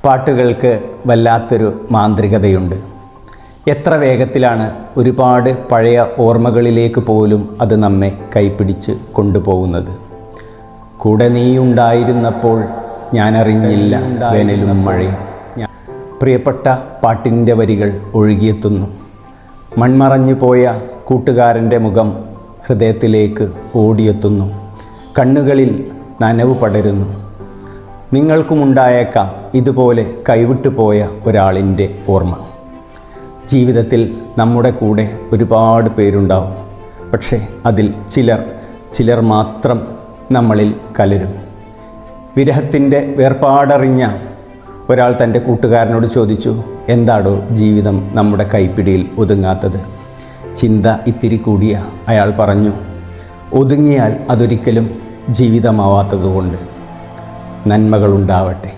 പാട്ടുകൾക്ക് വല്ലാത്തൊരു മാന്ത്രികതയുണ്ട്. എത്ര വേഗത്തിലാണ് ഒരുപാട് പഴയ ഓർമ്മകളിലേക്ക് പോലും അത് നമ്മെ കൈപ്പിടിച്ച് കൊണ്ടുപോകുന്നത്. കൂടെ നീ ഉണ്ടായിരുന്നപ്പോൾ ഞാനറിഞ്ഞില്ല വേനലും മഴയും. പ്രിയപ്പെട്ട പാട്ടിൻ്റെ വരികൾ ഒഴുകിയെത്തുന്നു. മൺമറഞ്ഞു പോയ കൂട്ടുകാരൻ്റെ മുഖം ഹൃദയത്തിലേക്ക് ഓടിയെത്തുന്നു. കണ്ണുകളിൽ നനവ് പടരുന്നു. നിങ്ങൾക്കുമുണ്ടായേക്കാം ഇതുപോലെ കൈവിട്ടു പോയ ഒരാളിൻ്റെ ഓർമ്മ. ജീവിതത്തിൽ നമ്മുടെ കൂടെ ഒരുപാട് പേരുണ്ടാവും. പക്ഷേ അതിൽ ചിലർ മാത്രം നമ്മളിൽ കലരും. വിരഹത്തിൻ്റെ വേർപാടറിഞ്ഞ ഒരാൾ തൻ്റെ കൂട്ടുകാരനോട് ചോദിച്ചു, എന്താടോ ജീവിതം നമ്മുടെ കൈപ്പിടിയിൽ ഒതുങ്ങാത്തത്? ചിന്ത ഇത്തിരി കൂടിയ അയാൾ പറഞ്ഞു, ഒതുങ്ങിയാൽ അതൊരിക്കലും ജീവിതമാവാത്തതുകൊണ്ട്. നന്മകളുണ്ടാവട്ടെ.